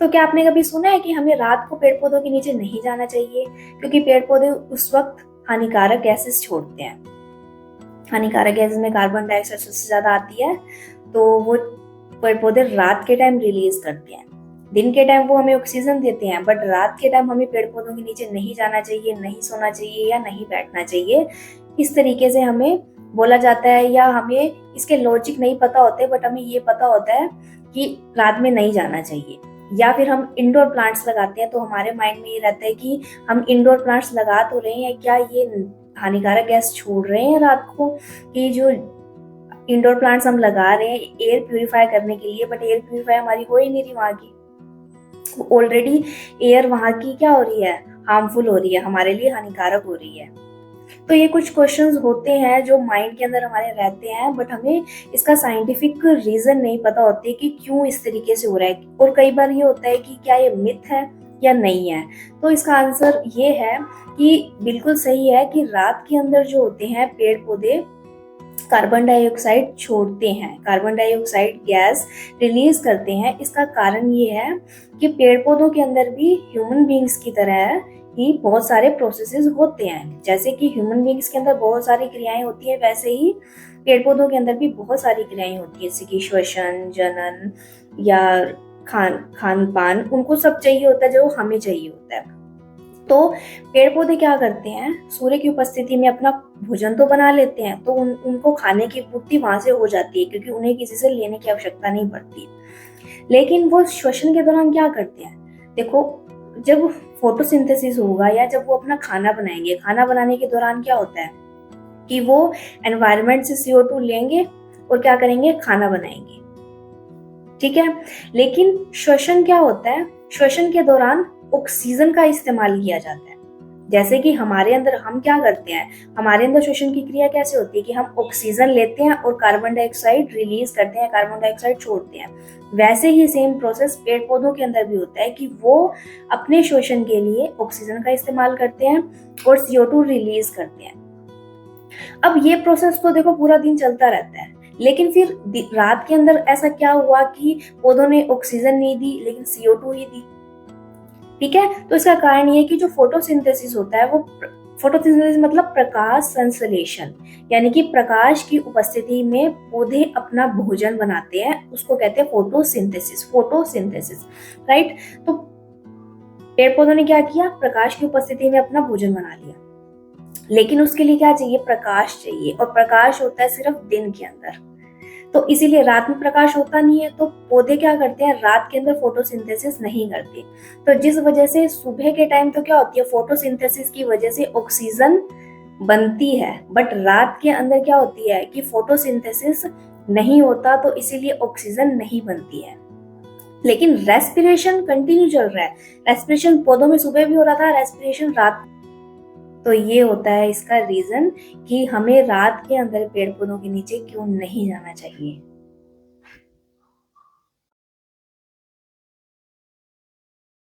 तो क्या आपने कभी सुना है कि हमें रात को पेड़ पौधों के नीचे नहीं जाना चाहिए, क्योंकि पेड़ पौधे उस वक्त हानिकारक गैसेस छोड़ते हैं। हानिकारक गैसेस में कार्बन डाइऑक्साइड सबसे ज्यादा आती है, तो वो पेड़ पौधे रात के टाइम रिलीज करते हैं। दिन के टाइम वो हमें ऑक्सीजन देते हैं, बट रात के टाइम हमें पेड़ पौधों के नीचे नहीं जाना चाहिए, नहीं सोना चाहिए या नहीं बैठना चाहिए। इस तरीके से हमें बोला जाता है, या हमें इसके लॉजिक नहीं पता होते, बट हमें ये पता होता है कि रात में नहीं जाना चाहिए। या फिर हम इंडोर प्लांट्स लगाते हैं, तो हमारे माइंड में ये रहता है कि हम इंडोर प्लांट्स लगा तो रहे हैं, क्या ये हानिकारक गैस छोड़ रहे हैं रात को, कि जो इंडोर प्लांट्स हम लगा रहे हैं एयर प्यूरिफाई करने के लिए, बट एयर प्यूरिफाई हमारी हो ही नहीं रही वहां की। ऑलरेडी एयर वहां की क्या हो रही है, हार्मफुल हो रही है, हमारे लिए हानिकारक हो रही है। तो ये कुछ क्वेश्चंस होते हैं जो माइंड के अंदर हमारे रहते हैं, बट हमें इसका साइंटिफिक रीजन नहीं पता होते कि क्यों इस तरीके से हो रहा है। और कई बार ये होता है कि क्या ये मिथ है या नहीं है। तो इसका आंसर ये है कि बिल्कुल सही है कि रात के अंदर जो होते हैं पेड़ पौधे कार्बन डाइऑक्साइड छोड़ते हैं, कार्बन डाइऑक्साइड गैस रिलीज करते हैं। इसका कारण ये है कि पेड़ पौधों के अंदर भी ह्यूमन बींग्स की तरह ही बहुत सारे प्रोसेसेस होते हैं। जैसे कि ह्यूमन बींग्स के अंदर बहुत सारी क्रियाएं होती हैं, वैसे ही पेड़ पौधों के अंदर भी बहुत सारी क्रियाएं होती है, जैसे कि श्वसन, जनन या खान पान, उनको सब चाहिए होता है जो हमें चाहिए होता है। तो पेड़ पौधे क्या करते हैं, सूर्य की उपस्थिति में अपना भोजन तो बना लेते हैं, तो उनको खाने की पूर्ति वहां से हो जाती है, क्योंकि उन्हें किसी से लेने की आवश्यकता नहीं पड़ती। लेकिन वो श्वसन के दौरान क्या करते हैं, देखो जब फोटोसिंथेसिस होगा या जब वो अपना खाना बनाएंगे, खाना बनाने के दौरान क्या होता है कि वो एनवायरनमेंट से CO2 लेंगे और क्या करेंगे, खाना बनाएंगे, ठीक है। लेकिन श्वसन क्या होता है, श्वसन के दौरान ऑक्सीजन का इस्तेमाल किया जाता है। जैसे कि हमारे अंदर हम क्या करते हैं, हमारे अंदर श्वसन की क्रिया कैसे होती है कि हम ऑक्सीजन लेते हैं और कार्बन डाइऑक्साइड रिलीज करते हैं, कार्बन डाइऑक्साइड छोड़ते हैं। वैसे ही सेम प्रोसेस पेड़ पौधों के अंदर भी होता है कि वो अपने श्वसन के लिए ऑक्सीजन का इस्तेमाल करते हैं और CO2 रिलीज करते हैं। अब ये प्रोसेस तो देखो पूरा दिन चलता रहता है, लेकिन फिर रात के अंदर ऐसा क्या हुआ कि पौधों ने ऑक्सीजन नहीं दी लेकिन CO2 ही दी, ठीक है। तो इसका कारण ये है कि जो फोटोसिंथेसिस होता है, वो फोटोसिंथेसिस मतलब प्रकाश संश्लेषण, यानी कि प्रकाश की उपस्थिति में पौधे अपना भोजन बनाते हैं, उसको कहते हैं फोटोसिंथेसिस, फोटोसिंथेसिस, राइट। तो पेड़ पौधों ने क्या किया, प्रकाश की उपस्थिति में अपना भोजन बना लिया, लेकिन उसके लिए क्या चाहिए, प्रकाश चाहिए, और प्रकाश होता है सिर्फ दिन के अंदर। तो इसीलिए रात में प्रकाश होता नहीं है, तो पौधे क्या करते हैं, रात के अंदर फोटोसिंथेसिस नहीं करते। तो जिस वजह से सुबह के टाइम तो क्या होती है, फोटोसिंथेसिस की वजह से ऑक्सीजन बनती है, बट रात के अंदर क्या होती है कि फोटोसिंथेसिस नहीं होता, तो इसीलिए ऑक्सीजन नहीं बनती है। लेकिन रेस्पिरेशन कंटिन्यू चल रहा है, रेस्पिरेशन पौधों में सुबह भी हो रहा था, रेस्पिरेशन रात। तो ये होता है इसका रीजन कि हमें रात के अंदर पेड़ पौधों के नीचे क्यों नहीं जाना चाहिए।